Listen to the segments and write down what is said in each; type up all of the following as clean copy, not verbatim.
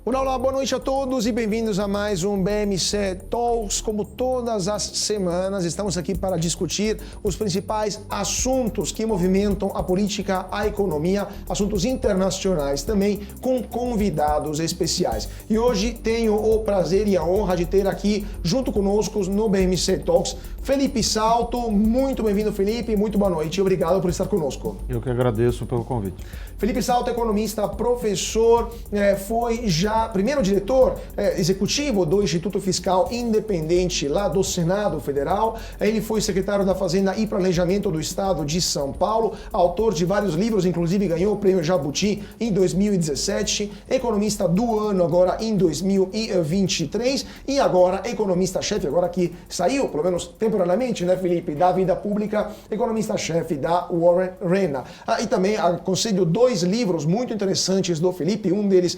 Olá, boa noite a todos e bem-vindos a mais um BMC Talks. Como todas as semanas, estamos aqui para discutir os principais assuntos que movimentam a política, a economia, assuntos internacionais também, com convidados especiais. E hoje tenho o prazer e a honra de ter aqui, junto conosco no BMC Talks, Felipe Salto. Muito bem-vindo, Felipe. Muito boa noite e obrigado por estar conosco. Eu que agradeço pelo convite. Felipe Salto, economista, professor, foi já primeiro diretor executivo do Instituto Fiscal Independente lá do Senado Federal. Ele foi secretário da Fazenda e Planejamento do Estado de São Paulo, autor de vários livros, inclusive ganhou o Prêmio Jabuti em 2017, economista do ano agora em 2023 e agora economista-chefe, agora que saiu, pelo menos temporariamente, né, Felipe, da vida pública, economista-chefe da Warren Rena. E também aconselho dois livros muito interessantes do Felipe, um deles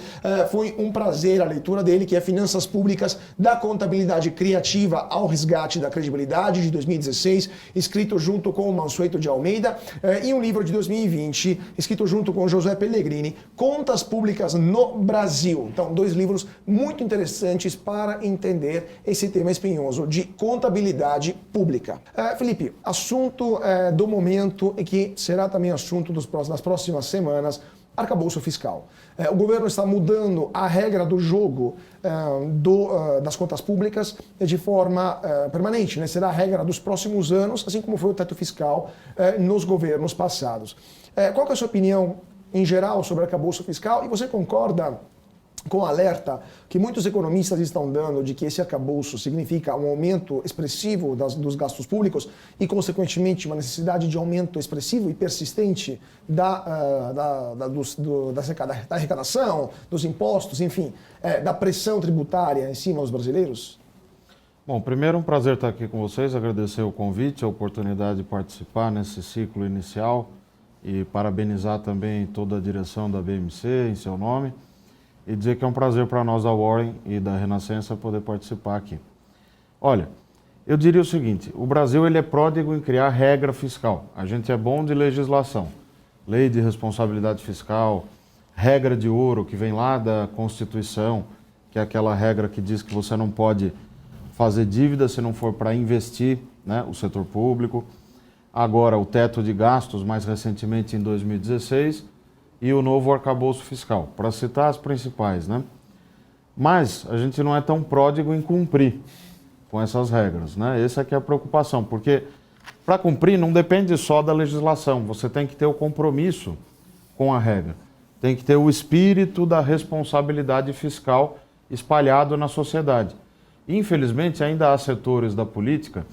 foi um prazer a leitura dele, que é Finanças Públicas, da Contabilidade Criativa ao Resgate da Credibilidade, de 2016, escrito junto com o Mansueto de Almeida, e um livro de 2020, escrito junto com José Pellegrini, Contas Públicas no Brasil. Então, dois livros muito interessantes para entender esse tema espinhoso de contabilidade pública. Felipe, assunto do momento e que será também assunto das próximas semanas, arcabouço fiscal. O governo está mudando a regra do jogo das contas públicas de forma permanente, né? Será a regra dos próximos anos, assim como foi o teto fiscal nos governos passados. Qual que é a sua opinião em geral sobre o arcabouço fiscal? E você concorda com o alerta que muitos economistas estão dando de que esse arcabouço significa um aumento expressivo dos gastos públicos e, consequentemente, uma necessidade de aumento expressivo e persistente da arrecadação, dos impostos, enfim, da pressão tributária em cima dos brasileiros? Bom, primeiro um prazer estar aqui com vocês, agradecer o convite, a oportunidade de participar nesse ciclo inicial e parabenizar também toda a direção da BMC em seu nome. E dizer que é um prazer para nós da Warren e da Renascença poder participar aqui. Olha, eu diria o seguinte, o Brasil ele é pródigo em criar regra fiscal. A gente é bom de legislação, lei de responsabilidade fiscal, regra de ouro que vem lá da Constituição, que é aquela regra que diz que você não pode fazer dívida se não for para investir, né, o setor público. Agora o teto de gastos, mais recentemente em 2016, e o novo arcabouço fiscal, para citar as principais, né? Mas a gente não é tão pródigo em cumprir com essas regras, né? Essa aqui é a preocupação, porque para cumprir não depende só da legislação, você tem que ter o compromisso com a regra, tem que ter o espírito da responsabilidade fiscal espalhado na sociedade. Infelizmente, ainda há setores da política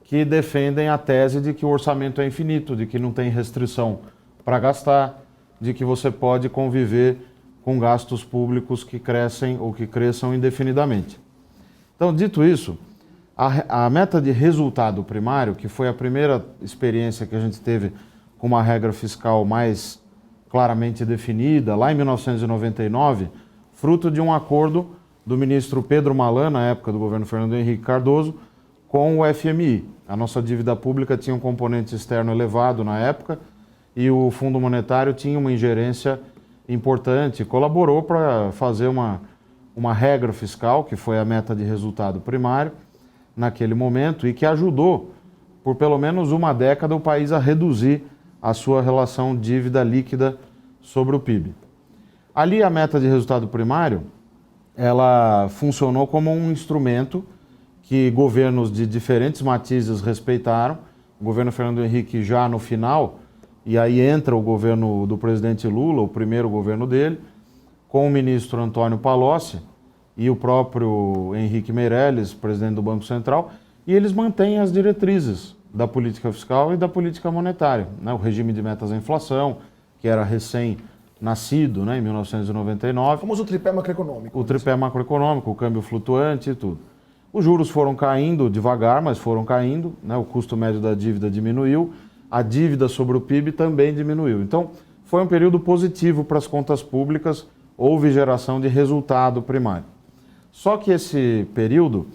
que defendem a tese de que o orçamento é infinito, de que não tem restrição para gastar, de que você pode conviver com gastos públicos que crescem ou que cresçam indefinidamente. Então, dito isso, a meta de resultado primário, que foi a primeira experiência que a gente teve com uma regra fiscal mais claramente definida, lá em 1999, fruto de um acordo do ministro Pedro Malan, na época do governo Fernando Henrique Cardoso, com o FMI. A nossa dívida pública tinha um componente externo elevado na época, e o Fundo Monetário tinha uma ingerência importante, colaborou para fazer uma regra fiscal, que foi a meta de resultado primário, naquele momento, e que ajudou, por pelo menos uma década, o país a reduzir a sua relação dívida líquida sobre o PIB. Ali, a meta de resultado primário, ela funcionou como um instrumento que governos de diferentes matizes respeitaram. O governo Fernando Henrique já no final, e aí entra o governo do presidente Lula, o primeiro governo dele, com o ministro Antônio Palocci e o próprio Henrique Meirelles, presidente do Banco Central, e eles mantêm as diretrizes da política fiscal e da política monetária, né? O regime de metas à inflação, que era recém-nascido, né, em 1999. O famoso tripé macroeconômico. O tripé macroeconômico, o câmbio flutuante e tudo. Os juros foram caindo devagar, mas foram caindo, né? O custo médio da dívida diminuiu, a dívida sobre o PIB também diminuiu. Então, foi um período positivo para as contas públicas, houve geração de resultado primário. Só que esse período,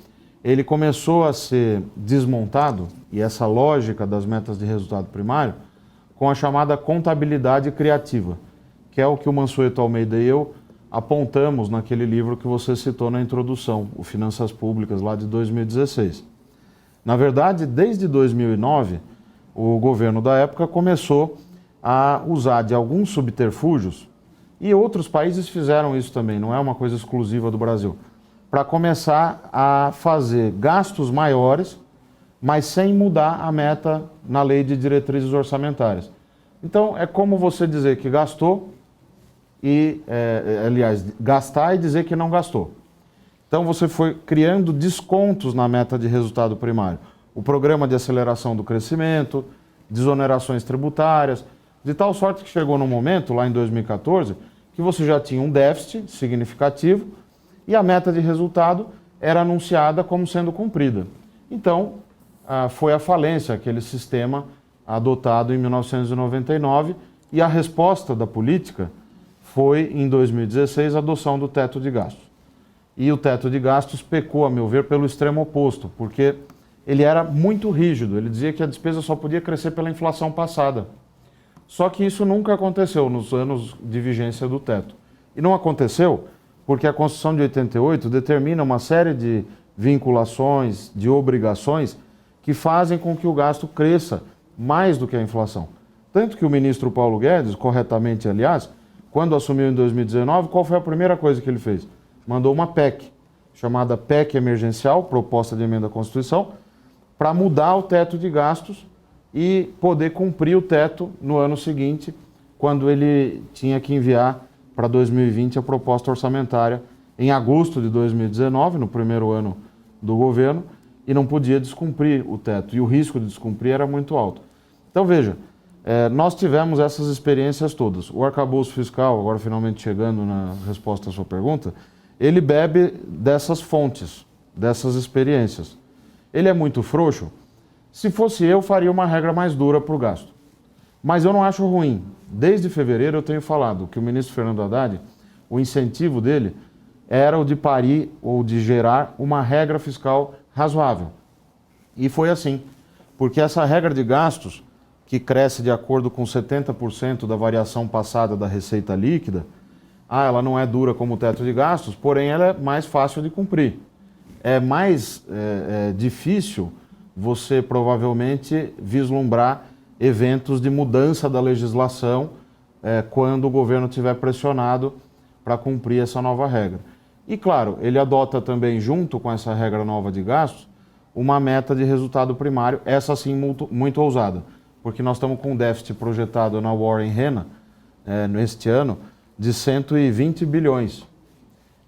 ele começou a ser desmontado, e essa lógica das metas de resultado primário com a chamada contabilidade criativa, que é o que o Mansueto Almeida e eu apontamos naquele livro que você citou na introdução, o Finanças Públicas, lá de 2016. Na verdade, desde 2009, o governo da época começou a usar de alguns subterfúgios, e outros países fizeram isso também, não é uma coisa exclusiva do Brasil, para começar a fazer gastos maiores, mas sem mudar a meta na lei de diretrizes orçamentárias. Então, é como você dizer que gastou, aliás, gastar e dizer que não gastou. Então, você foi criando descontos na meta de resultado primário. O programa de aceleração do crescimento, desonerações tributárias, de tal sorte que chegou num momento, lá em 2014, que você já tinha um déficit significativo e a meta de resultado era anunciada como sendo cumprida. Então, foi a falência, aquele sistema adotado em 1999, e a resposta da política foi, em 2016, a adoção do teto de gastos. E o teto de gastos pecou, a meu ver, pelo extremo oposto, porque ele era muito rígido, ele dizia que a despesa só podia crescer pela inflação passada. Só que isso nunca aconteceu nos anos de vigência do teto. E não aconteceu porque a Constituição de 88 determina uma série de vinculações, de obrigações, que fazem com que o gasto cresça mais do que a inflação. Tanto que o ministro Paulo Guedes, corretamente aliás, quando assumiu em 2019, qual foi a primeira coisa que ele fez? Mandou uma PEC, chamada PEC emergencial, proposta de emenda à Constituição, para mudar o teto de gastos e poder cumprir o teto no ano seguinte, quando ele tinha que enviar para 2020 a proposta orçamentária em agosto de 2019, no primeiro ano do governo, e não podia descumprir o teto, e o risco de descumprir era muito alto. Então veja, nós tivemos essas experiências todas. O arcabouço fiscal, agora finalmente chegando na resposta à sua pergunta, ele bebe dessas fontes, dessas experiências. Ele é muito frouxo? Se fosse eu, faria uma regra mais dura para o gasto. Mas eu não acho ruim. Desde fevereiro eu tenho falado que o ministro Fernando Haddad, o incentivo dele era o de parir ou de gerar uma regra fiscal razoável. E foi assim, porque essa regra de gastos, que cresce de acordo com 70% da variação passada da receita líquida, ela não é dura como o teto de gastos, porém ela é mais fácil de cumprir. É mais difícil você provavelmente vislumbrar eventos de mudança da legislação quando o governo estiver pressionado para cumprir essa nova regra. E claro, ele adota também, junto com essa regra nova de gastos, uma meta de resultado primário, essa sim muito ousada, porque nós estamos com um déficit projetado na Warren Rena, neste ano, de 120 bilhões.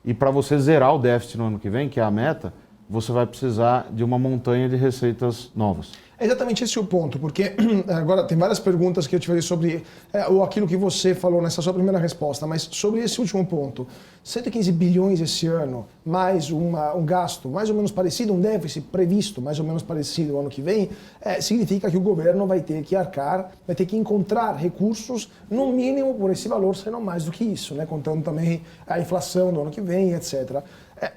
E para você zerar o déficit no ano que vem, que é a meta, você vai precisar de uma montanha de receitas novas. É exatamente esse o ponto, porque agora tem várias perguntas que eu te falei sobre ou aquilo que você falou nessa sua primeira resposta, mas sobre esse último ponto, 115 bilhões esse ano, mais um gasto mais ou menos parecido, um déficit previsto mais ou menos parecido no ano que vem, significa que o governo vai ter que arcar, vai ter que encontrar recursos, no mínimo por esse valor, se não mais do que isso, né? Contando também a inflação do ano que vem, etc.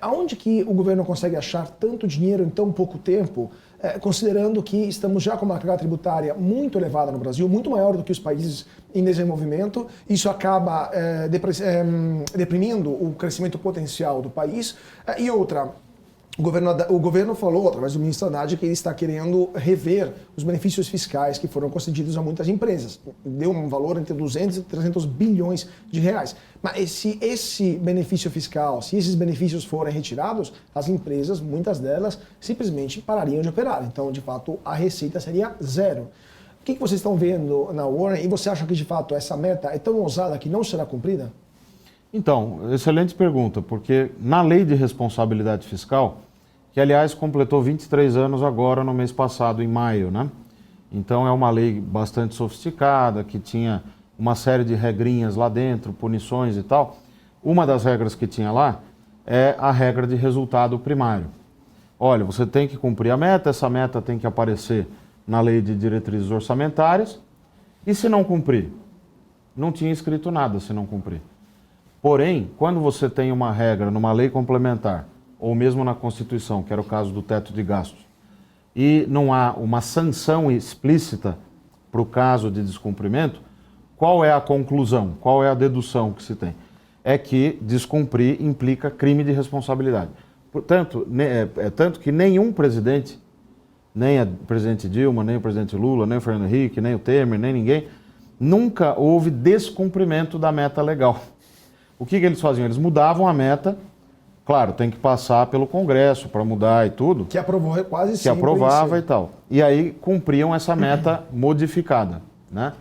Aonde que o governo consegue achar tanto dinheiro em tão pouco tempo, considerando que estamos já com uma carga tributária muito elevada no Brasil, muito maior do que os países em desenvolvimento, isso acaba deprimindo o crescimento potencial do país. E outra, o governo falou, através do ministro Haddad, que ele está querendo rever os benefícios fiscais que foram concedidos a muitas empresas. Deu um valor entre 200 e 300 bilhões de reais. Mas se esse benefício fiscal, se esses benefícios forem retirados, as empresas, muitas delas, simplesmente parariam de operar. Então, de fato, a receita seria zero. O que vocês estão vendo na Warren e você acha que, de fato, essa meta é tão ousada que não será cumprida? Então, excelente pergunta, porque na lei de responsabilidade fiscal, que aliás completou 23 anos agora no mês passado, em maio, né? Então é uma lei bastante sofisticada, que tinha uma série de regrinhas lá dentro, punições e tal. Uma das regras que tinha lá é a regra de resultado primário. Olha, você tem que cumprir a meta, essa meta tem que aparecer na lei de diretrizes orçamentárias, e se não cumprir? Não tinha escrito nada se não cumprir. Porém, quando você tem uma regra numa lei complementar, ou mesmo na Constituição, que era o caso do teto de gastos, e não há uma sanção explícita para o caso de descumprimento, qual é a conclusão, qual é a dedução que se tem? É que descumprir implica crime de responsabilidade. Portanto, tanto que nenhum presidente, nem a presidente Dilma, nem o presidente Lula, nem o Fernando Henrique, nem o Temer, nem ninguém, nunca houve descumprimento da meta legal. O que eles faziam? Eles mudavam a meta, claro, tem que passar pelo Congresso para mudar e tudo. Que aprovou quase sempre. Que aprovava e tal. E aí cumpriam essa meta modificada, né?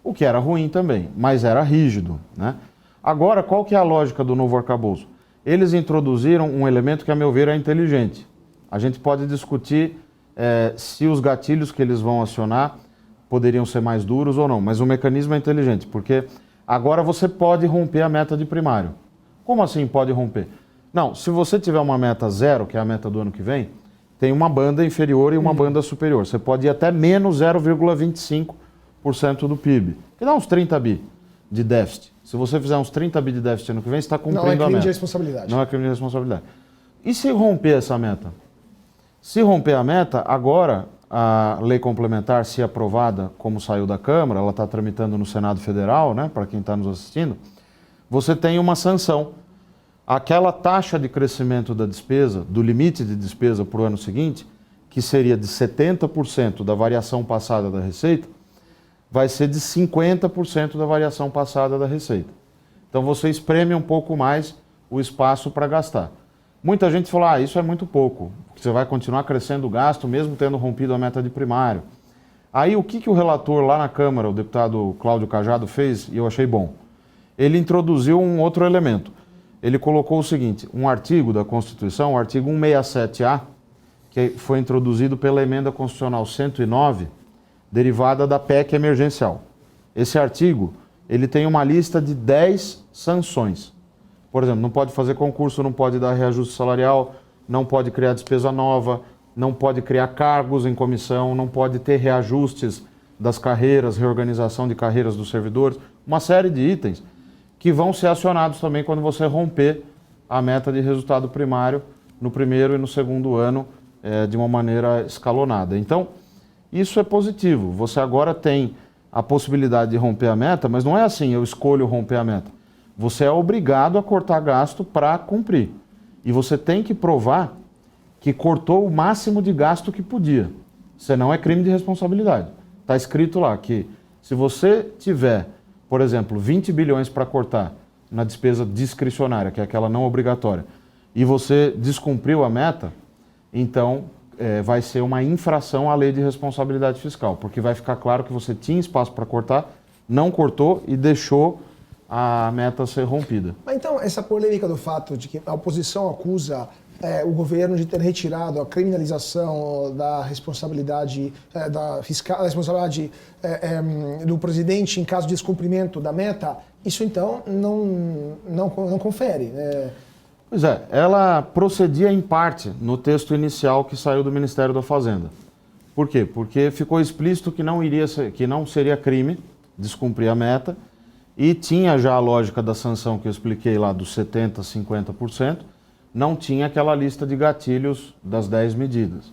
O que era ruim também, mas era rígido, né? Agora, qual que é a lógica do novo arcabouço? Eles introduziram um elemento que, a meu ver, é inteligente. A gente pode discutir se os gatilhos que eles vão acionar poderiam ser mais duros ou não, mas o mecanismo é inteligente, porque agora você pode romper a meta de primário. Como assim pode romper? Não, se você tiver uma meta zero, que é a meta do ano que vem, tem uma banda inferior e uma banda superior. Você pode ir até menos 0,25% do PIB, que dá uns 30 bi de déficit. Se você fizer uns 30 bi de déficit ano que vem, você está cumprindo a meta. Não é crime de responsabilidade. Não é crime de responsabilidade. E se romper essa meta? Se romper a meta, agora a lei complementar, se aprovada, como saiu da Câmara, ela está tramitando no Senado Federal, né, para quem está nos assistindo, você tem uma sanção. Aquela taxa de crescimento da despesa, do limite de despesa para o ano seguinte, que seria de 70% da variação passada da receita, vai ser de 50% da variação passada da receita. Então você espreme um pouco mais o espaço para gastar. Muita gente falou, isso é muito pouco, você vai continuar crescendo o gasto mesmo tendo rompido a meta de primário. Aí o que o relator lá na Câmara, o deputado Cláudio Cajado, fez e eu achei bom? Ele introduziu um outro elemento. Ele colocou o seguinte, um artigo da Constituição, o artigo 167A, que foi introduzido pela Emenda Constitucional 109, derivada da PEC emergencial. Esse artigo, ele tem uma lista de 10 sanções. Por exemplo, não pode fazer concurso, não pode dar reajuste salarial, não pode criar despesa nova, não pode criar cargos em comissão, não pode ter reajustes das carreiras, reorganização de carreiras dos servidores, uma série de itens que vão ser acionados também quando você romper a meta de resultado primário no primeiro e no segundo ano de uma maneira escalonada. Então, isso é positivo. Você agora tem a possibilidade de romper a meta, mas não é assim, eu escolho romper a meta. Você é obrigado a cortar gasto para cumprir. E você tem que provar que cortou o máximo de gasto que podia. Senão é crime de responsabilidade. Está escrito lá que se você tiver, por exemplo, 20 bilhões para cortar na despesa discricionária, que é aquela não obrigatória, e você descumpriu a meta, então vai ser uma infração à lei de responsabilidade fiscal, porque vai ficar claro que você tinha espaço para cortar, não cortou e deixou a meta ser rompida. Mas então, essa polêmica do fato de que a oposição acusa o governo de ter retirado a criminalização da responsabilidade fiscal, da responsabilidade do presidente em caso de descumprimento da meta, isso então não confere. Pois é, ela procedia em parte no texto inicial que saiu do Ministério da Fazenda. Por quê? Porque ficou explícito que não seria crime descumprir a meta e tinha já a lógica da sanção que eu expliquei lá dos 70%, 50%, não tinha aquela lista de gatilhos das 10 medidas.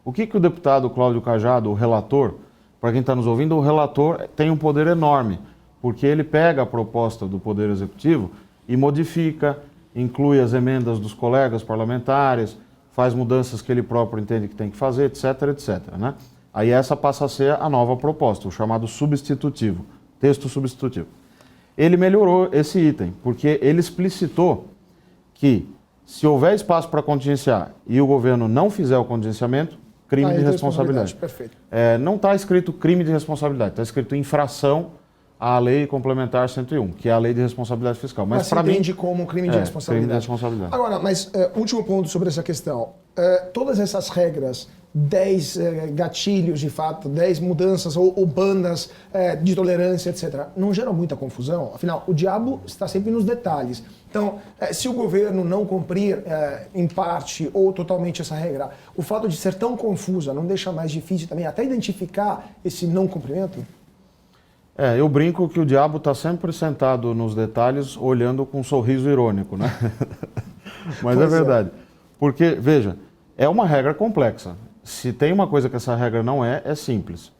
O que o deputado Cláudio Cajado, o relator, para quem está nos ouvindo, o relator tem um poder enorme, porque ele pega a proposta do Poder Executivo e modifica, inclui as emendas dos colegas parlamentares, faz mudanças que ele próprio entende que tem que fazer, etc, etc. Né? Aí essa passa a ser a nova proposta, o chamado substitutivo, texto substitutivo. Ele melhorou esse item, porque ele explicitou que se houver espaço para contingenciar e o governo não fizer o contingenciamento, crime de responsabilidade. Perfeito. Não está escrito crime de responsabilidade, está escrito infração à Lei Complementar 101, que é a Lei de Responsabilidade Fiscal. Mas se entende como crime de responsabilidade. Crime de responsabilidade. Agora, mas último ponto sobre essa questão. Todas essas regras, 10 gatilhos de fato, 10 mudanças ou bandas de tolerância, etc., não geram muita confusão? Afinal, o diabo está sempre nos detalhes. Então, se o governo não cumprir em parte ou totalmente essa regra, o fato de ser tão confusa não deixa mais difícil também até identificar esse não cumprimento? Eu brinco que o diabo está sempre sentado nos detalhes, olhando com um sorriso irônico, né? Mas é verdade. Porque, veja, é uma regra complexa. Se tem uma coisa que essa regra não é simples.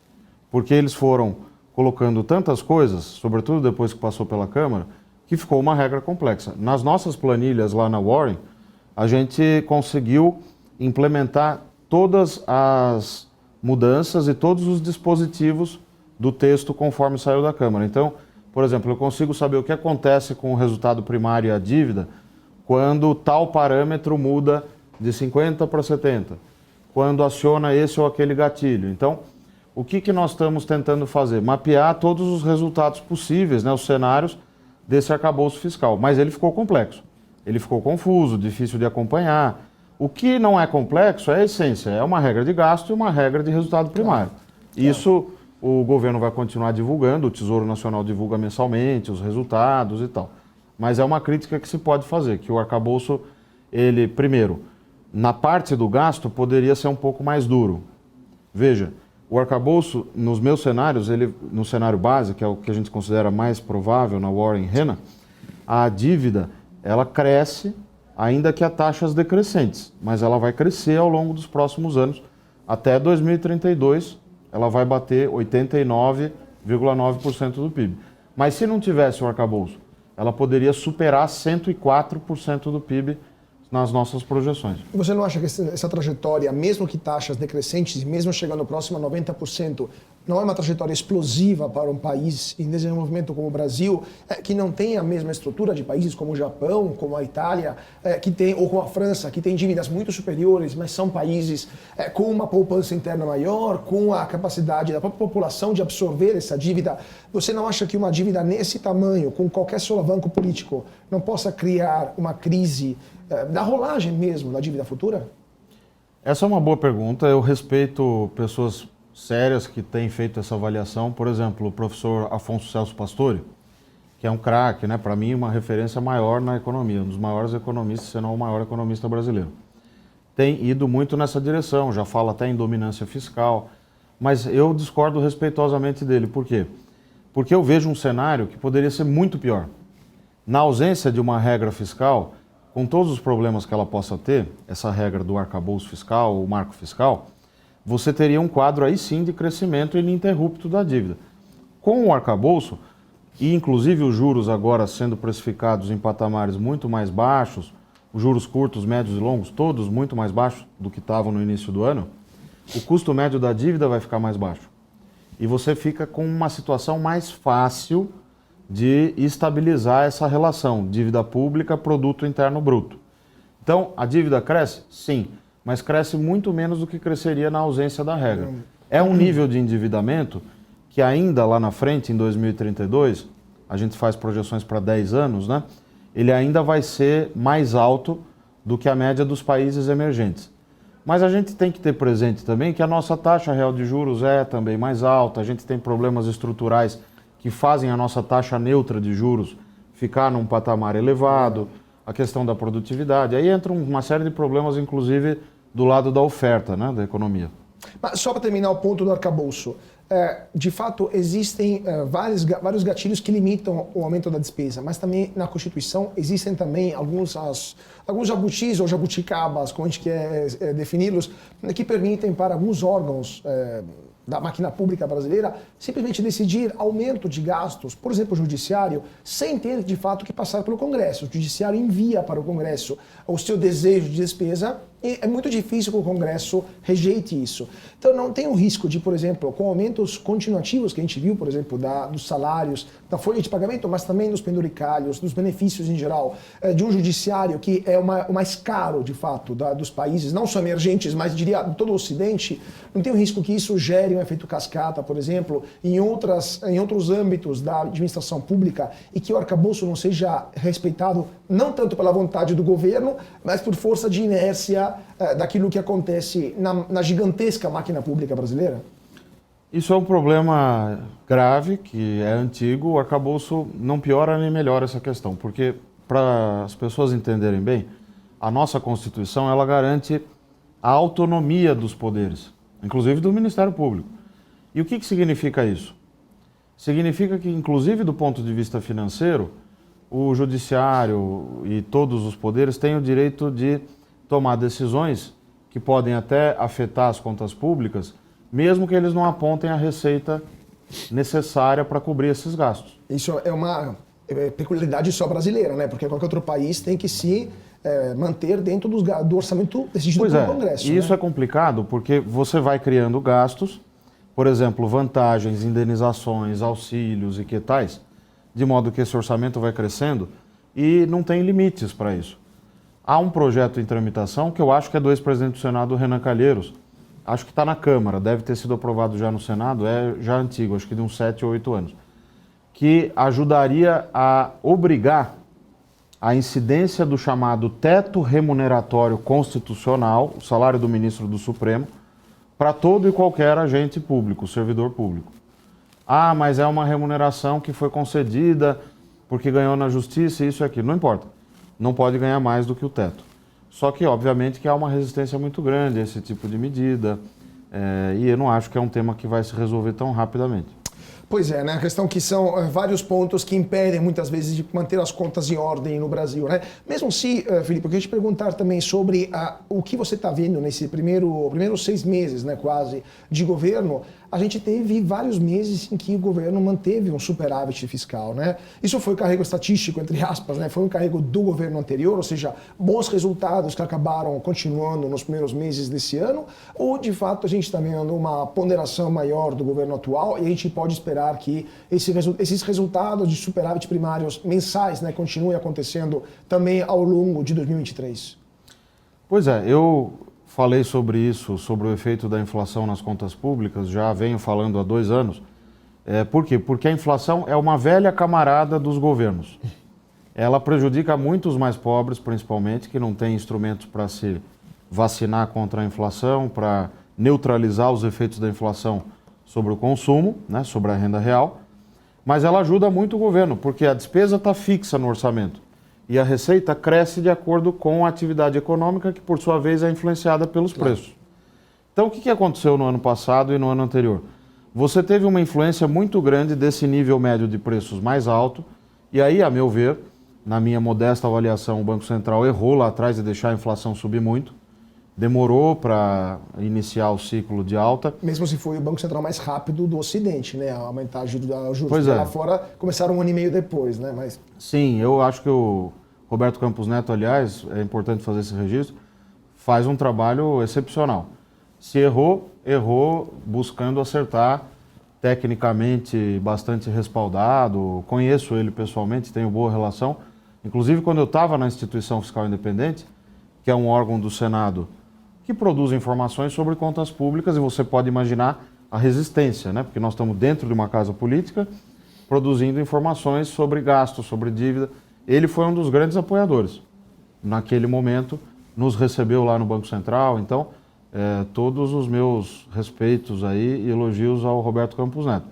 porque eles foram colocando tantas coisas, sobretudo depois que passou pela Câmara, que ficou uma regra complexa. Nas nossas planilhas lá na Warren, a gente conseguiu implementar todas as mudanças e todos os dispositivos do texto conforme saiu da Câmara. Então, por exemplo, eu consigo saber o que acontece com o resultado primário e a dívida quando tal parâmetro muda de 50 para 70, quando aciona esse ou aquele gatilho. Então, o que nós estamos tentando fazer? Mapear todos os resultados possíveis, né, os cenários desse arcabouço fiscal. Mas ele ficou complexo, ele ficou confuso, difícil de acompanhar. O que não é complexo é a essência, é uma regra de gasto e uma regra de resultado primário. Isso o governo vai continuar divulgando, o Tesouro Nacional divulga mensalmente os resultados e tal. Mas é uma crítica que se pode fazer, que o arcabouço, ele, primeiro, na parte do gasto, poderia ser um pouco mais duro. Veja, o arcabouço, nos meus cenários, no cenário base, que é o que a gente considera mais provável na Warren Rena, a dívida, ela cresce, ainda que a taxas decrescentes, mas ela vai crescer ao longo dos próximos anos. Até 2032, ela vai bater 89,9% do PIB. Mas se não tivesse o arcabouço, ela poderia superar 104% do PIB nas nossas projeções. E você não acha que essa trajetória, mesmo que taxas decrescentes, mesmo chegando próximo a 90%, não é uma trajetória explosiva para um país em desenvolvimento como o Brasil, que não tem a mesma estrutura de países como o Japão, como a Itália, ou como a França, que tem dívidas muito superiores, mas são países com uma poupança interna maior, com a capacidade da própria população de absorver essa dívida? Você não acha que uma dívida nesse tamanho, com qualquer solavanco político, não possa criar uma crise da rolagem mesmo da dívida futura? Essa é uma boa pergunta. Eu respeito pessoas sérias que têm feito essa avaliação. Por exemplo, o professor Afonso Celso Pastore, que é um craque, né? Para mim, uma referência maior na economia, um dos maiores economistas, se não o maior economista brasileiro. Tem ido muito nessa direção, já fala até em dominância fiscal, mas eu discordo respeitosamente dele. Por quê? Porque eu vejo um cenário que poderia ser muito pior. Na ausência de uma regra fiscal, com todos os problemas que ela possa ter, essa regra do arcabouço fiscal, o marco fiscal, você teria um quadro aí sim de crescimento ininterrupto da dívida. Com o arcabouço, e inclusive os juros agora sendo precificados em patamares muito mais baixos, os juros curtos, médios e longos, todos muito mais baixos do que estavam no início do ano, o custo médio da dívida vai ficar mais baixo. E você fica com uma situação mais fácil de estabilizar essa relação dívida pública, produto interno bruto. Então, a dívida cresce? Sim, mas cresce muito menos do que cresceria na ausência da regra. É um nível de endividamento que ainda lá na frente, em 2032, a gente faz projeções para 10 anos, né? Ele ainda vai ser mais alto do que a média dos países emergentes. Mas a gente tem que ter presente também que a nossa taxa real de juros é também mais alta, a gente tem problemas estruturais que fazem a nossa taxa neutra de juros ficar num patamar elevado, a questão da produtividade. Aí entra uma série de problemas, inclusive, do lado da oferta, né, da economia. Mas só para terminar o ponto do arcabouço, de fato existem vários gatilhos que limitam o aumento da despesa, mas também na Constituição existem também alguns jabutis ou jabuticabas, como a gente quer defini-los, que permitem para alguns órgãos da máquina pública brasileira simplesmente decidir aumento de gastos, por exemplo, o judiciário, sem ter de fato que passar pelo Congresso. O judiciário envia para o Congresso o seu desejo de despesa e é muito difícil que o Congresso rejeite isso. Então não tem o risco de, por exemplo, com aumentos continuativos que a gente viu, por exemplo, dos salários, da folha de pagamento, mas também dos penduricalhos, dos benefícios em geral, de um judiciário que é o mais caro, de fato, dos países, não só emergentes, mas diria de todo o Ocidente, não tem o risco que isso gere um efeito cascata, por exemplo, em outros âmbitos da administração pública e que o arcabouço não seja respeitado não tanto pela vontade do governo, mas por força de inércia daquilo que acontece na gigantesca máquina pública brasileira? Isso é um problema grave, que é antigo. O arcabouço não piora nem melhora essa questão, porque, para as pessoas entenderem bem, a nossa Constituição ela garante a autonomia dos poderes, inclusive do Ministério Público. E o que significa isso? Significa que, inclusive do ponto de vista financeiro, o Judiciário e todos os poderes têm o direito de tomar decisões que podem até afetar as contas públicas, mesmo que eles não apontem a receita necessária para cobrir esses gastos. Isso é uma peculiaridade só brasileira, né? Porque qualquer outro país tem que se manter dentro do orçamento decidido pelo Congresso. E isso é complicado porque você vai criando gastos, por exemplo, vantagens, indenizações, auxílios e que tais, de modo que esse orçamento vai crescendo e não tem limites para isso. Há um projeto em tramitação que eu acho que é do ex-presidente do Senado, Renan Calheiros, acho que está na Câmara, deve ter sido aprovado já no Senado, é já antigo, acho que de uns 7 ou 8 anos, que ajudaria a obrigar a incidência do chamado teto remuneratório constitucional, o salário do ministro do Supremo, para todo e qualquer agente público, servidor público. Ah, mas é uma remuneração que foi concedida porque ganhou na justiça, isso e aquilo. Não importa. Não pode ganhar mais do que o teto. Só que, obviamente, que há uma resistência muito grande a esse tipo de medida e eu não acho que é um tema que vai se resolver tão rapidamente. Pois é, né? A questão que são vários pontos que impedem muitas vezes de manter as contas em ordem no Brasil, né? Mesmo se, Felipe, eu queria te perguntar também sobre o que você está vendo nesse primeiros 6 meses, né, quase, de governo. A gente teve vários meses em que o governo manteve um superávit fiscal, né? Isso foi um carrego estatístico, entre aspas, né? Foi um carrego do governo anterior, ou seja, bons resultados que acabaram continuando nos primeiros meses desse ano, ou de fato a gente está vendo uma ponderação maior do governo atual e a gente pode esperar que esses resultados de superávit primários mensais, né, continuem acontecendo também ao longo de 2023? Pois é, eu falei sobre isso, sobre o efeito da inflação nas contas públicas, já venho falando há 2 anos. Por quê? Porque a inflação é uma velha camarada dos governos. Ela prejudica muito os mais pobres, principalmente, que não têm instrumentos para se vacinar contra a inflação, para neutralizar os efeitos da inflação sobre o consumo, né, sobre a renda real. Mas ela ajuda muito o governo, porque a despesa está fixa no orçamento. E a receita cresce de acordo com a atividade econômica, que por sua vez é influenciada pelos preços. Então, o que aconteceu no ano passado e no ano anterior? Você teve uma influência muito grande desse nível médio de preços mais alto, e aí, a meu ver, na minha modesta avaliação, o Banco Central errou lá atrás de deixar a inflação subir muito, demorou para iniciar o ciclo de alta. Mesmo se foi o Banco Central mais rápido do Ocidente, né? A aumentar os juros. Pois é. Lá fora começaram 1 ano e meio depois, né? Mas... Sim, eu acho que o Roberto Campos Neto, aliás, é importante fazer esse registro, faz um trabalho excepcional. Se errou, errou buscando acertar, tecnicamente bastante respaldado, conheço ele pessoalmente, tenho boa relação. Inclusive, quando eu estava na Instituição Fiscal Independente, que é um órgão do Senado que produz informações sobre contas públicas, e você pode imaginar a resistência, né? Porque nós estamos dentro de uma casa política produzindo informações sobre gastos, sobre dívida. Ele foi um dos grandes apoiadores. Naquele momento, nos recebeu lá no Banco Central. Então, todos os meus respeitos aí e elogios ao Roberto Campos Neto.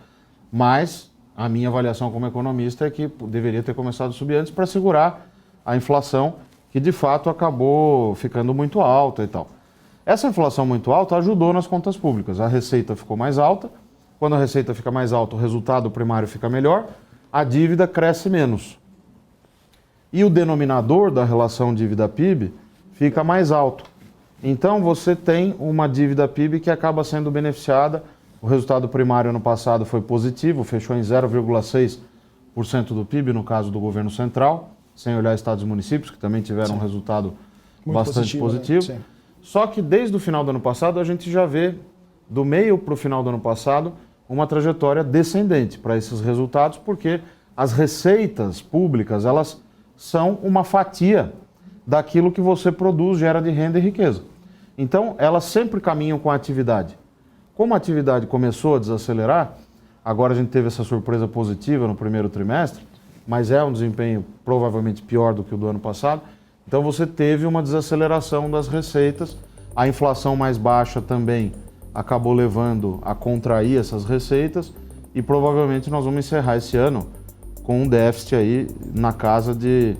Mas a minha avaliação como economista é que deveria ter começado a subir antes para segurar a inflação, que de fato acabou ficando muito alta e tal. Essa inflação muito alta ajudou nas contas públicas. A receita ficou mais alta. Quando a receita fica mais alta, o resultado primário fica melhor, a dívida cresce menos. E o denominador da relação dívida-PIB fica mais alto. Então você tem uma dívida PIB que acaba sendo beneficiada. O resultado primário ano passado foi positivo, fechou em 0,6% do PIB no caso do governo central, sem olhar estados e municípios, que também tiveram um resultado muito bastante positivo. Né? Só que desde o final do ano passado a gente já vê, do meio para o final do ano passado, uma trajetória descendente para esses resultados, porque as receitas públicas, elas são uma fatia daquilo que você produz, gera de renda e riqueza. Então, elas sempre caminham com a atividade. Como a atividade começou a desacelerar, agora a gente teve essa surpresa positiva no primeiro trimestre, mas é um desempenho provavelmente pior do que o do ano passado, então você teve uma desaceleração das receitas, a inflação mais baixa também acabou levando a contrair essas receitas e provavelmente nós vamos encerrar esse ano com um déficit aí na casa de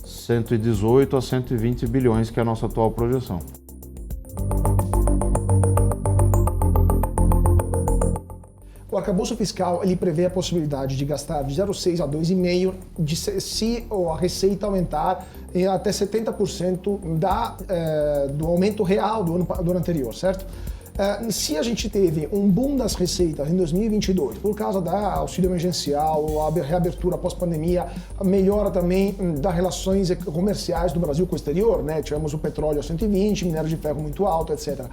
118 a 120 bilhões, que é a nossa atual projeção. O arcabouço fiscal ele prevê a possibilidade de gastar de 0,6 a 2,5% se a receita aumentar em até 70% do aumento real do ano anterior, certo? Se a gente teve um boom das receitas em 2022, por causa da auxílio emergencial, a reabertura pós-pandemia, a melhora também das relações comerciais do Brasil com o exterior, né? Tivemos o petróleo a 120, minério de ferro muito alto, etc.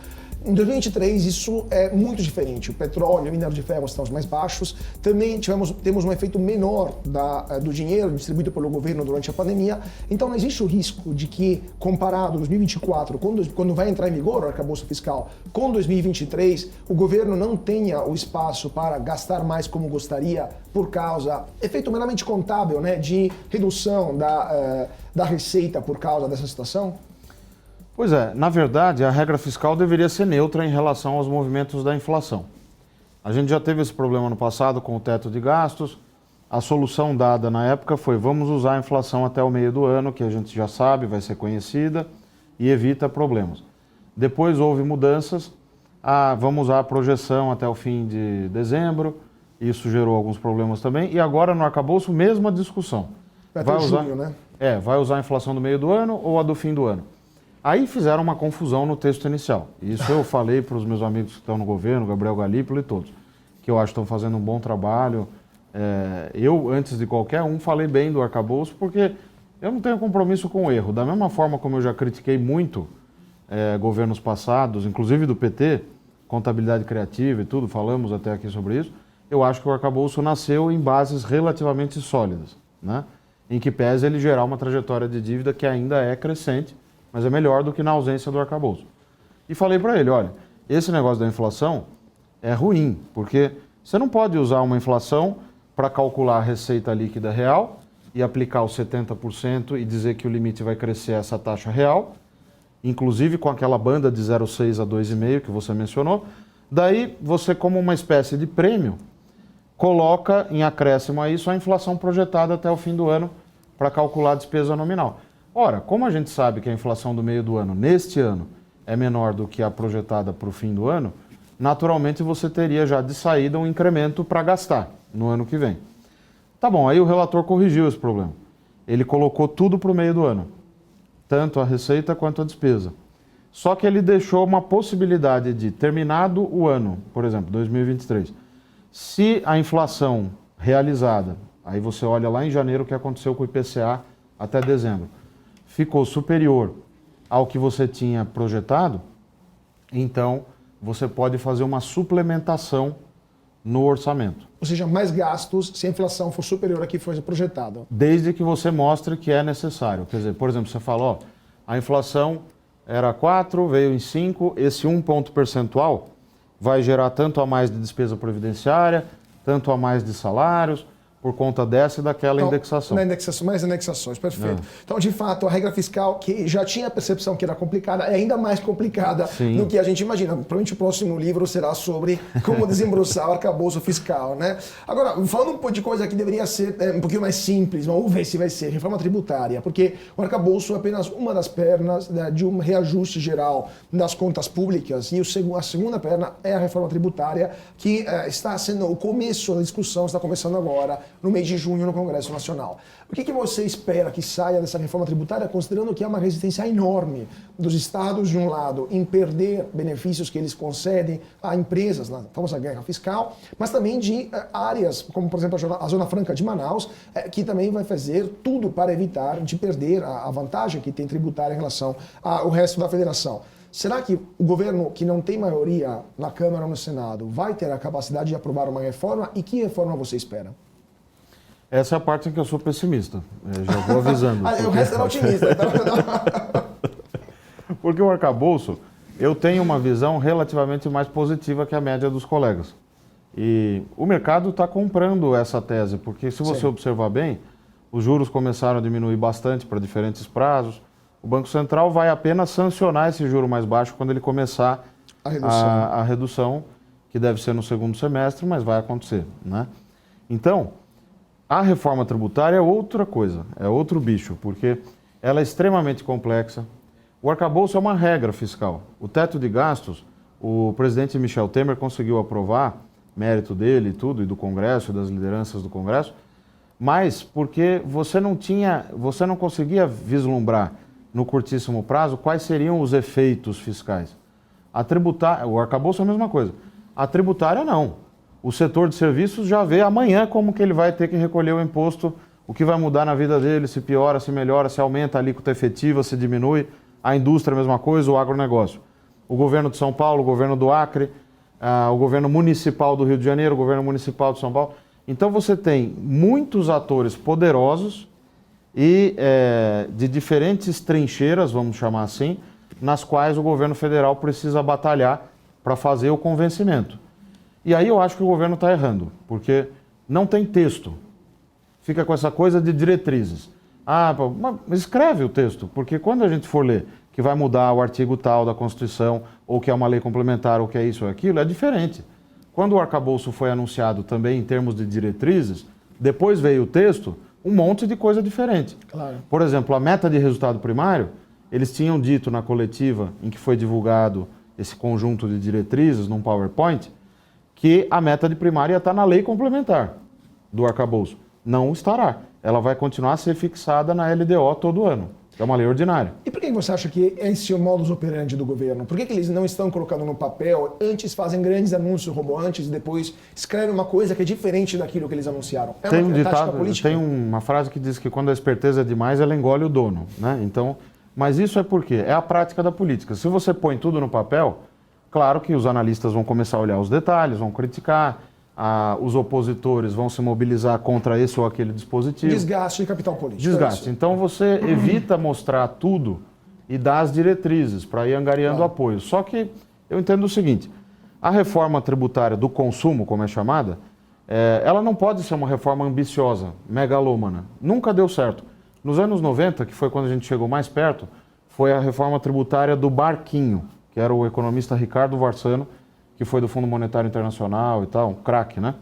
Em 2023, isso é muito diferente. O petróleo e o minério de ferro estão mais baixos. Também temos um efeito menor do dinheiro distribuído pelo governo durante a pandemia. Então, não existe o risco de que, comparado 2024, quando vai entrar em vigor o arcabouço fiscal, com 2023, o governo não tenha o espaço para gastar mais como gostaria por causa, efeito meramente contábil, né, de redução da receita por causa dessa situação? Pois é, na verdade, a regra fiscal deveria ser neutra em relação aos movimentos da inflação. A gente já teve esse problema no passado com o teto de gastos. A solução dada na época foi: vamos usar a inflação até o meio do ano, que a gente já sabe, vai ser conhecida, e evita problemas. Depois houve mudanças, vamos usar a projeção até o fim de dezembro, isso gerou alguns problemas também, e agora no arcabouço, mesma discussão. Vai usar, junho, né? Vai usar a inflação do meio do ano ou a do fim do ano? Aí fizeram uma confusão no texto inicial. Isso eu falei para os meus amigos que estão no governo, Gabriel Galípolo e todos, que eu acho que estão fazendo um bom trabalho. Eu, antes de qualquer um, falei bem do arcabouço, porque eu não tenho compromisso com o erro. Da mesma forma como eu já critiquei muito governos passados, inclusive do PT, contabilidade criativa e tudo, falamos até aqui sobre isso, eu acho que o arcabouço nasceu em bases relativamente sólidas, né? Em que pese ele gerar uma trajetória de dívida que ainda é crescente, mas é melhor do que na ausência do arcabouço. E falei para ele: olha, esse negócio da inflação é ruim, porque você não pode usar uma inflação para calcular a receita líquida real e aplicar os 70% e dizer que o limite vai crescer essa taxa real, inclusive com aquela banda de 0,6 a 2,5 que você mencionou. Daí você, como uma espécie de prêmio, coloca em acréscimo a isso a inflação projetada até o fim do ano para calcular a despesa nominal. Ora, como a gente sabe que a inflação do meio do ano, neste ano, é menor do que a projetada para o fim do ano, naturalmente você teria já de saída um incremento para gastar no ano que vem. Tá bom, aí o relator corrigiu esse problema. Ele colocou tudo para o meio do ano, tanto a receita quanto a despesa. Só que ele deixou uma possibilidade de, terminado o ano, por exemplo, 2023, se a inflação realizada, aí você olha lá em janeiro o que aconteceu com o IPCA até dezembro, ficou superior ao que você tinha projetado, então você pode fazer uma suplementação no orçamento. Ou seja, mais gastos se a inflação for superior ao que foi projetado. Desde que você mostre que é necessário. Quer dizer, por exemplo, você fala, a inflação era 4, veio em 5, esse 1 ponto percentual vai gerar tanto a mais de despesa previdenciária, tanto a mais de salários, por conta dessa e daquela indexação. Mais indexações, perfeito. Então, de fato, a regra fiscal, que já tinha a percepção que era complicada, é ainda mais complicada do que a gente imagina. Provavelmente o próximo livro será sobre como desembolsar o arcabouço fiscal, né? Agora, falando um pouco de coisa que deveria ser um pouquinho mais simples, vamos ver se vai ser reforma tributária, porque o arcabouço é apenas uma das pernas de um reajuste geral das contas públicas, e a segunda perna é a reforma tributária, que está sendo o começo da discussão, está começando agora, no mês de junho, no Congresso Nacional. O que você espera que saia dessa reforma tributária, considerando que há uma resistência enorme dos estados, de um lado, em perder benefícios que eles concedem a empresas na famosa guerra fiscal, mas também de áreas, como, por exemplo, a Zona Franca de Manaus, que também vai fazer tudo para evitar de perder a vantagem que tem tributária em relação ao resto da federação. Será que o governo, que não tem maioria na Câmara ou no Senado, vai ter a capacidade de aprovar uma reforma? E que reforma você espera? Essa é a parte em que eu sou pessimista, já vou avisando. O resto era otimista. Então... Porque o arcabouço, eu tenho uma visão relativamente mais positiva que a média dos colegas. E o mercado está comprando essa tese, porque se você observar bem, os juros começaram a diminuir bastante para diferentes prazos. O Banco Central vai apenas sancionar esse juro mais baixo quando ele começar a redução, que deve ser no segundo semestre, mas vai acontecer, né? Então, a reforma tributária é outra coisa, é outro bicho, porque ela é extremamente complexa. O arcabouço é uma regra fiscal. O teto de gastos, o presidente Michel Temer conseguiu aprovar, mérito dele e tudo, e do Congresso, e das lideranças do Congresso, mas porque você não conseguia vislumbrar no curtíssimo prazo quais seriam os efeitos fiscais. O arcabouço é a mesma coisa. A tributária não. O setor de serviços já vê amanhã como que ele vai ter que recolher o imposto, o que vai mudar na vida dele, se piora, se melhora, se aumenta a alíquota efetiva, se diminui. A indústria, a mesma coisa, o agronegócio. O governo de São Paulo, o governo do Acre, o governo municipal do Rio de Janeiro, o governo municipal de São Paulo. Então você tem muitos atores poderosos e de diferentes trincheiras, vamos chamar assim, nas quais o governo federal precisa batalhar para fazer o convencimento. E aí eu acho que o governo está errando, porque não tem texto. Fica com essa coisa de diretrizes. Mas escreve o texto, porque quando a gente for ler que vai mudar o artigo tal da Constituição, ou que é uma lei complementar, ou que é isso ou aquilo, é diferente. Quando o arcabouço foi anunciado também em termos de diretrizes, depois veio o texto, um monte de coisa diferente. Claro. Por exemplo, a meta de resultado primário, eles tinham dito na coletiva em que foi divulgado esse conjunto de diretrizes num PowerPoint, que a meta de primária está na lei complementar do arcabouço. Não estará. Ela vai continuar a ser fixada na LDO todo ano. É uma lei ordinária. E por que você acha que esse é o modus operandi do governo? Por que eles não estão colocando no papel, antes fazem grandes anúncios roboantes e depois escrevem uma coisa que é diferente daquilo que eles anunciaram? É tem uma tática política? Tem uma frase que diz que quando a esperteza é demais, ela engole o dono, né? Então, mas isso é porque é a prática da política. Se você põe tudo no papel, claro que os analistas vão começar a olhar os detalhes, vão criticar, os opositores vão se mobilizar contra esse ou aquele dispositivo. Desgaste de capital político. Desgaste. Então você evita mostrar tudo e dar as diretrizes para ir angariando apoio. Só que eu entendo o seguinte, a reforma tributária do consumo, como é chamada, ela não pode ser uma reforma ambiciosa, megalômana. Nunca deu certo. Nos anos 90, que foi quando a gente chegou mais perto, foi a reforma tributária do Barquinho, que era o economista Ricardo Varsano, que foi do Fundo Monetário Internacional e tal, um craque, né?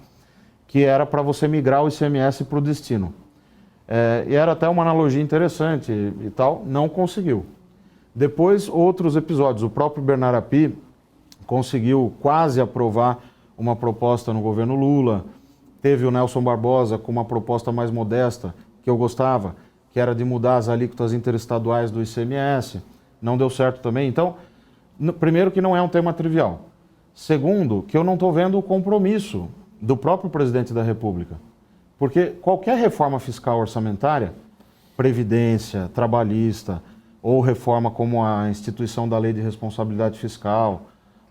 Que era para você migrar o ICMS para o destino. E era até uma analogia interessante e tal, não conseguiu. Depois, outros episódios. O próprio Bernard Api conseguiu quase aprovar uma proposta no governo Lula. Teve o Nelson Barbosa com uma proposta mais modesta, que eu gostava, que era de mudar as alíquotas interestaduais do ICMS. Não deu certo também. Então, primeiro que não é um tema trivial. Segundo, que eu não estou vendo o compromisso do próprio presidente da República. Porque qualquer reforma fiscal orçamentária, previdência, trabalhista, ou reforma como a instituição da lei de responsabilidade fiscal,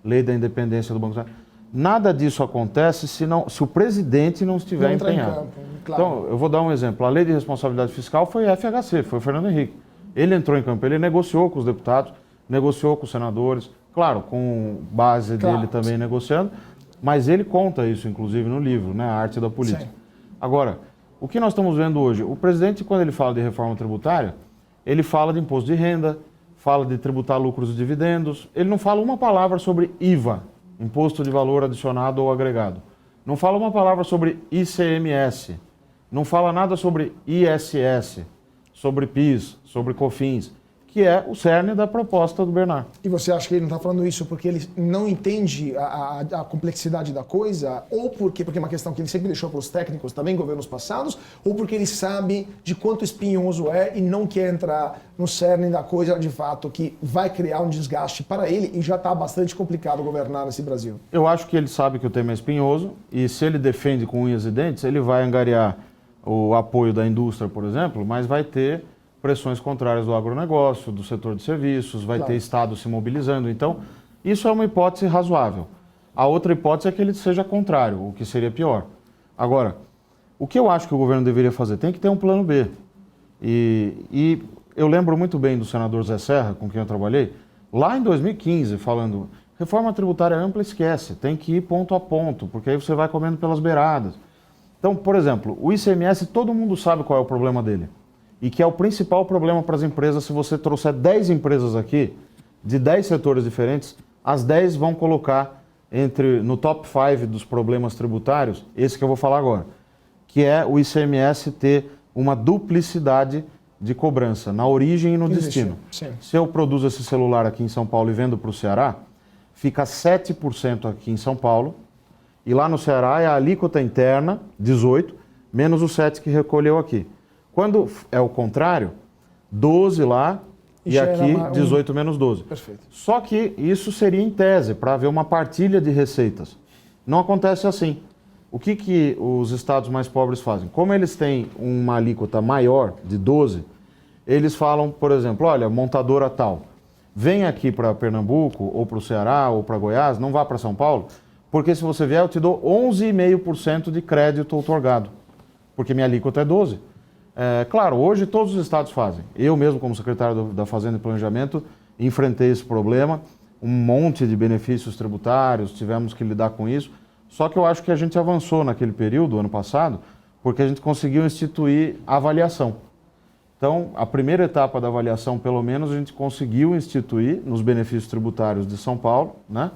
lei da independência do Banco Central, nada disso acontece se o presidente não estiver empenhado. Claro. Então, eu vou dar um exemplo. A lei de responsabilidade fiscal foi FHC, foi o Fernando Henrique. Ele entrou em campo, ele negociou com os deputados, negociou com os senadores, claro, com base dele também negociando, mas ele conta isso, inclusive, no livro, né, A Arte da Política. Sim. Agora, o que nós estamos vendo hoje? O presidente, quando ele fala de reforma tributária, ele fala de imposto de renda, fala de tributar lucros e dividendos, ele não fala uma palavra sobre IVA, Imposto de Valor Adicionado ou Agregado. Não fala uma palavra sobre ICMS, não fala nada sobre ISS, sobre PIS, sobre COFINS, que é o cerne da proposta do Bernard. E você acha que ele não está falando isso porque ele não entende a complexidade da coisa? Ou porque é uma questão que ele sempre deixou para os técnicos, também em governos passados? Ou porque ele sabe de quanto espinhoso é e não quer entrar no cerne da coisa de fato, que vai criar um desgaste para ele e já está bastante complicado governar nesse Brasil? Eu acho que ele sabe que o tema é espinhoso e se ele defende com unhas e dentes, ele vai angariar o apoio da indústria, por exemplo, mas vai ter pressões contrárias do agronegócio, do setor de serviços, vai ter Estado se mobilizando. Então, isso é uma hipótese razoável. A outra hipótese é que ele seja contrário, o que seria pior. Agora, o que eu acho que o governo deveria fazer? Tem que ter um plano B. E eu lembro muito bem do senador Zé Serra, com quem eu trabalhei, lá em 2015, falando, reforma tributária ampla esquece, tem que ir ponto a ponto, porque aí você vai comendo pelas beiradas. Então, por exemplo, o ICMS, todo mundo sabe qual é o problema dele. E que é o principal problema para as empresas. Se você trouxer 10 empresas aqui, de 10 setores diferentes, as 10 vão colocar no top 5 dos problemas tributários, esse que eu vou falar agora, que é o ICMS ter uma duplicidade de cobrança, na origem e no destino. Sim. Se eu produzo esse celular aqui em São Paulo e vendo para o Ceará, fica 7% aqui em São Paulo, e lá no Ceará é a alíquota interna, 18%, menos o 7% que recolheu aqui. Quando é o contrário, 12 lá E aqui 18 menos 12. Perfeito. Só que isso seria em tese, para haver uma partilha de receitas. Não acontece assim. O que os estados mais pobres fazem? Como eles têm uma alíquota maior, de 12, eles falam, por exemplo, olha, montadora tal, vem aqui para Pernambuco, ou para o Ceará, ou para Goiás, não vá para São Paulo, porque se você vier eu te dou 11,5% de crédito outorgado, porque minha alíquota é 12. Claro, hoje todos os estados fazem. Eu mesmo, como secretário da Fazenda e Planejamento, enfrentei esse problema, um monte de benefícios tributários, tivemos que lidar com isso. Só que eu acho que a gente avançou naquele período, ano passado, porque a gente conseguiu instituir a avaliação. Então, a primeira etapa da avaliação, pelo menos, a gente conseguiu instituir nos benefícios tributários de São Paulo, né?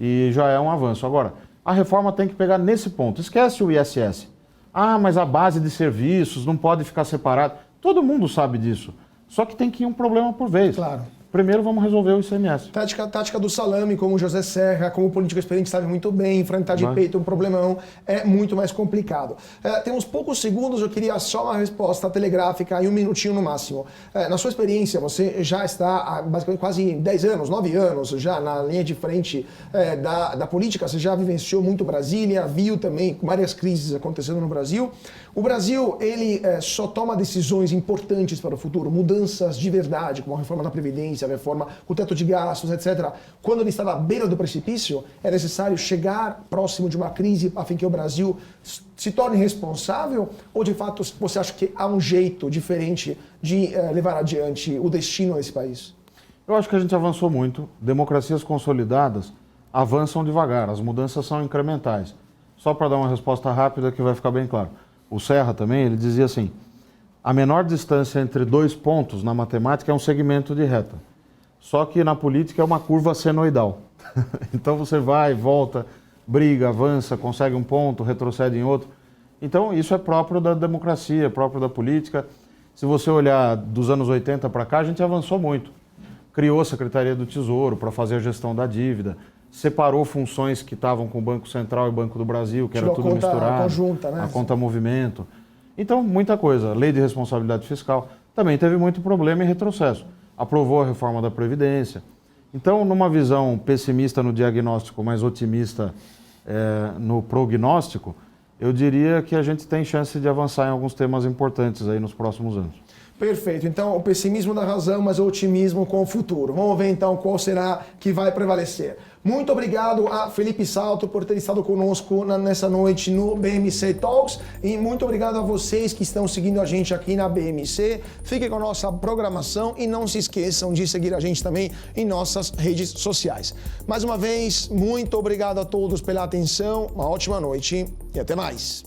E já é um avanço. Agora, a reforma tem que pegar nesse ponto. Esquece o ISS. Ah, mas a base de serviços não pode ficar separada. Todo mundo sabe disso. Só que tem que ir um problema por vez. Claro. Primeiro vamos resolver o ICMS. Tática do salame, como o José Serra, como político experiente sabe muito bem, enfrentar de peito um problemão é muito mais complicado. Temos poucos segundos, eu queria só uma resposta telegráfica em um minutinho no máximo. Na sua experiência, você já está há basicamente quase 10 anos, 9 anos já na linha de frente da política, você já vivenciou muito Brasília, viu também várias crises acontecendo no Brasil. O Brasil, ele só toma decisões importantes para o futuro, mudanças de verdade, como a reforma da Previdência, a reforma, o teto de gastos, etc. Quando ele estava à beira do precipício, é necessário chegar próximo de uma crise a fim que o Brasil se torne responsável? Ou, de fato, você acha que há um jeito diferente de levar adiante o destino desse país? Eu acho que a gente avançou muito. Democracias consolidadas avançam devagar, as mudanças são incrementais. Só para dar uma resposta rápida que vai ficar bem claro. O Serra também, ele dizia assim, a menor distância entre 2 pontos na matemática é um segmento de reta. Só que na política é uma curva senoidal. Então você vai, volta, briga, avança, consegue um ponto, retrocede em outro. Então isso é próprio da democracia, próprio da política. Se você olhar dos anos 80 para cá, a gente avançou muito. Criou a Secretaria do Tesouro para fazer a gestão da dívida, separou funções que estavam com o Banco Central e o Banco do Brasil, que era tudo misturado, conjunta, né? A conta movimento. Então, muita coisa. Lei de responsabilidade fiscal. Também teve muito problema e retrocesso. Aprovou a reforma da Previdência. Então, numa visão pessimista no diagnóstico, mas otimista no prognóstico, eu diria que a gente tem chance de avançar em alguns temas importantes aí nos próximos anos. Perfeito. Então, o pessimismo da razão, mas o otimismo com o futuro. Vamos ver, então, qual será que vai prevalecer. Muito obrigado a Felipe Salto por ter estado conosco nessa noite no BMC Talks e muito obrigado a vocês que estão seguindo a gente aqui na BMC. Fiquem com a nossa programação e não se esqueçam de seguir a gente também em nossas redes sociais. Mais uma vez, muito obrigado a todos pela atenção, uma ótima noite e até mais.